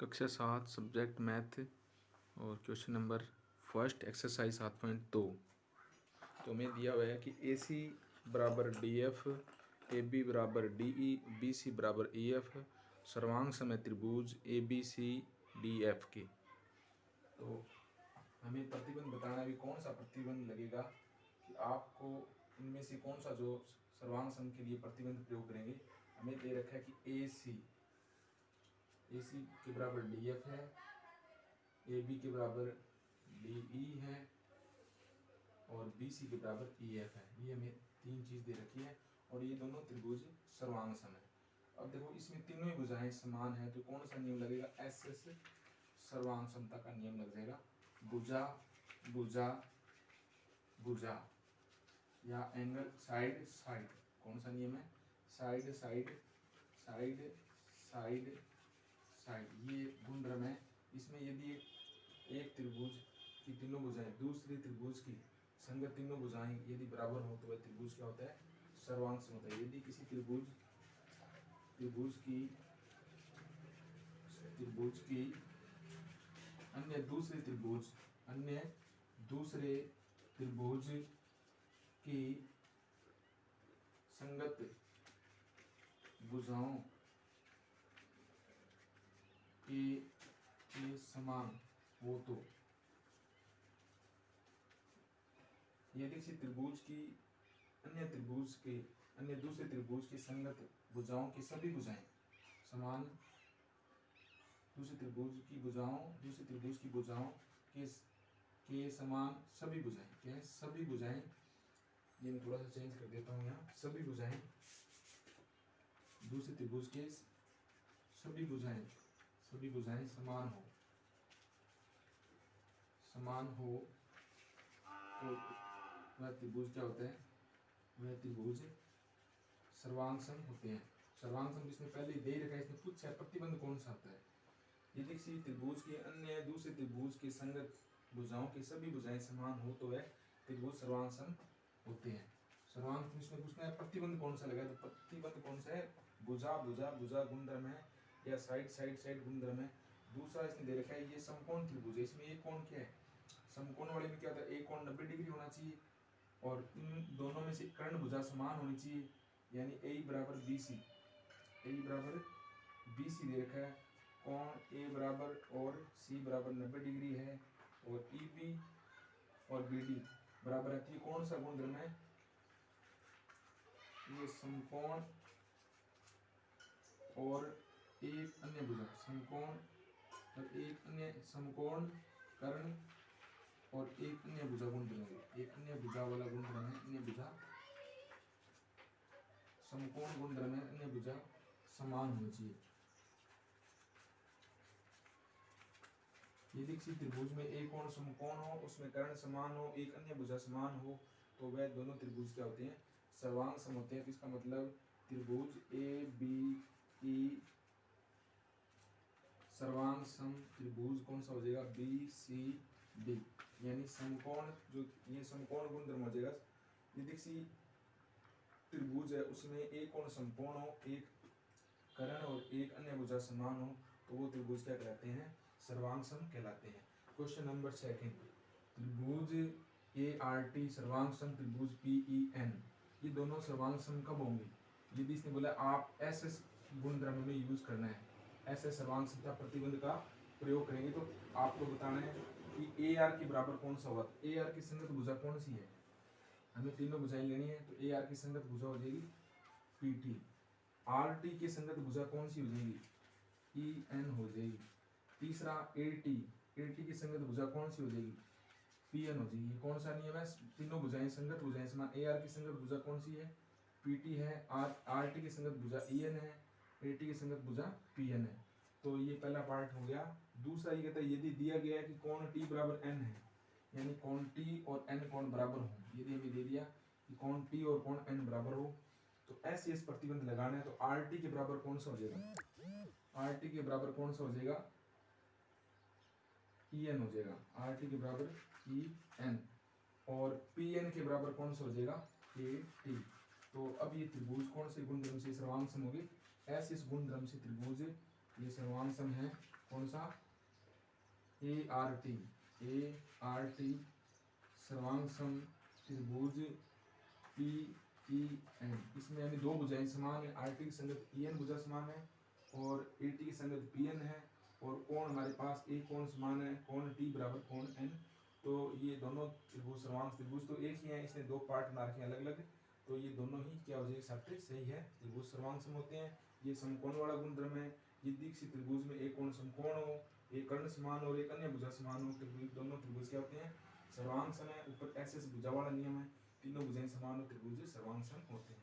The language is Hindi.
कक्षा 7 सब्जेक्ट मैथ और क्वेश्चन नंबर फर्स्ट एक्सरसाइज 7.2। तो हमें दिया हुआ है कि ए सी बराबर डी एफ, ए बी बराबर डी ई, बी सी बराबर ई एफ सर्वांग समय त्रिभुज A B C D E F. तो हमें प्रतिबंध बताना है, कौन सा प्रतिबंध लगेगा कि आपको इनमें से कौन सा जो सर्वांग सम के लिए प्रतिबंध प्रयोग करेंगे। हमें दे रखा है कि ए सी के बराबर डी एफ है, ए बी के बराबर डी ई है और बी सी के बराबर ई एफ है। ये हमें तीन चीज दे रखी है और ये दोनों त्रिभुज सर्वांग सम है। अब देखो इसमें तीनों ही भुजाएं समान है, तो कौन सा नियम लगेगा? एस एस सर्वांग समता का नियम लग जाएगा। भुजा भुजा भुजा या एंगल साइड साइड, कौन सा नियम है? Side side side side side. ये गुणधर्म है। इसमें यदि एक त्रिभुज की तीनों भुजाएं दूसरे त्रिभुज की संगत तीनों भुजाएं यदि बराबर हो तो वह त्रिभुज क्या होता है? सर्वांग सम होता है। यदि किसी त्रिभुज की अन्य दूसरे त्रिभुज की संगत भुजाओं के समान हो तो यदि किसी त्रिभुज की अन्य दूसरे त्रिभुज की संगत भुजाओं की सभी भुजाएं समान, दूसरे त्रिभुज की भुजाओं के समान सभी भुजाएं, क्या है? सभी भुजाएं। ये मैं थोड़ा सा चेंज कर देता हूँ यहाँ। सभी भुजाएं दूसरे त्रिभुज के सभी भुजाएं समान हो तो वह त्रिभुज क्या होता है? वह त्रिभुज सर्वांग सम होते हैं। सर्वांग सम जिसने पहले दे रखा है, इसने पूछा है प्रतिबंध कौन सा आता है। यदि किसी त्रिभुज के अन्य दूसरे त्रिभुज के संगत भुजाओं की सभी भुजाएं समान हो तो वह त्रिभुज सर्वांग सम होते हैं। सर्वांग सम इसमें पूछना है प्रतिबंध कौन सा लगा, तो प्रतिबंध कौन सा है? भुजा भुजा भुजा गुणधर्म है या साइड साइड साइड गुणधर्म है। दूसरा इसने दे रखा है ये समकोण त्रिभुज है। इसमें ये कोण क्या है? समकोण वाले में क्या होता है? एक कोण 90 डिग्री होना चाहिए और इन दोनों में से कर्ण भुजा समान होनी चाहिए, यानी ए बराबर बी सी। ए बराबर बी सी दे रखा है। कोण ए बराबर और सी बराबर 90 डिग्री है और ई बी और बी डी बराबर है। तो ये कौन सा गुणधर्म है? ये समकोण और एक अन्य भुजा, समकोण और एक अन्य समकोण कर्ण और एक अन्य भुजा गुणधर्म है। एक अन्य भुजा वाला गुणधर्म है। अन्य भुजा समकोण गुणधर्म है। अन्य भुजा समान होनी चाहिए। यदि किसी त्रिभुज में एक कोण समकोण हो, उसमें कर्ण समान हो, एक अन्य भुजा समान हो तो वह दोनों त्रिभुज क्या होते हैं? सर्वांग सम होते हैं। तो इसका मतलब त्रिभुज ए बी ई सर्वांग सम त्रिभुज कौन सा हो जाएगा? बी सी डी, यानी समकोण, जो ये समकोण गुणधर्म हो जाएगा। यदि किसी त्रिभुज है उसमें एक कोण समकोण हो, एक कर्ण और एक अन्य भुजा समान हो तो वो त्रिभुज क्या कहलाते हैं? सर्वांग सम कहलाते हैं। क्वेश्चन नंबर सेकंड, त्रिभुज ए आर टी सर्वांग सम त्रिभुज पी ई एन, ये दोनों सर्वांग सम कब होंगे? यदि इसने बोला आप एस एस गुणधर्म में यूज करना है, ऐसे सर्वांग समता प्रतिबंध का प्रयोग करेंगे तो आपको बताना है कि ए आर के बराबर कौन सा होगा। ए आर की संगत भुजा कौन सी है? हमें तीनों भुजाएं लेनी है, तो ए आर की संगत भुजा हो जाएगी पी टी। आर टी की संगत भुजा कौन सी हो जाएगी? ई एन हो जाएगी। तीसरा ए टी की संगत भुजा कौन सी हो जाएगी? पी एन हो जाएगी। कौन सा नियम है? तीनों भुजाएं संगत भुजाएं समान। ए आर की संगत भुजा कौन सी है? पी टी है। आर टी की संगत भुजा ई एन है। ए टी की संगत भुजा पी एन है। तो ये पहला पार्ट हो गया। दूसरा ये कहता है यदि दिया गया है कि कोण टी बराबर एन है, यानी कोण टी और एन कोण बराबर हो, यदि हमें दे दिया कि कोण टी और कोण एन बराबर हो तो ऐसे इस प्रतिबंध लगाना है। तो आर टी के बराबर कौन सा हो जाएगा? आर टी के बराबर कौन सा हो जाएगा? ई एन हो जाएगा। आर टी के बराबर ई एन और पी एन के बराबर कौन सा हो जाएगा? A T. तो अब ये त्रिभुज कौन से गुणधर्म से सर्वांग सम होगी? ऐसे इस गुणधर्म से त्रिभुज ये सर्वांग सम है। कौन सा ART सर्वांग सम त्रिभुज PEN, इसमें यानी दो भुजाएं समान है, RT की संगत EN भुजा समान है और AT की संगत PN है, और कोण हमारे पास एक कोण समान है, कोण T बराबर कोण N। तो ये दोनों त्रिभुज सर्वांग त्रिभुज तो एक ही है, इसने दो पार्ट बना रखे हैं अलग अलग, तो ये दोनों ही क्या हो जाएगी शर्त सही है, त्रिभुज सर्वांग सम होते हैं। ये समकोण वाला गुणधर्म है, यदि किसी त्रिभुज में एक कोण समकोण हो, एक कर्ण समान हो और एक अन्य भुजा समान हो, त्रिभुज दोनों त्रिभुज क्या होते हैं सर्वांग सम है। ऊपर SS भुजा वाला नियम है, तीनों भुजाएं समान हो त्रिभुज सर्वांग सम होते हैं।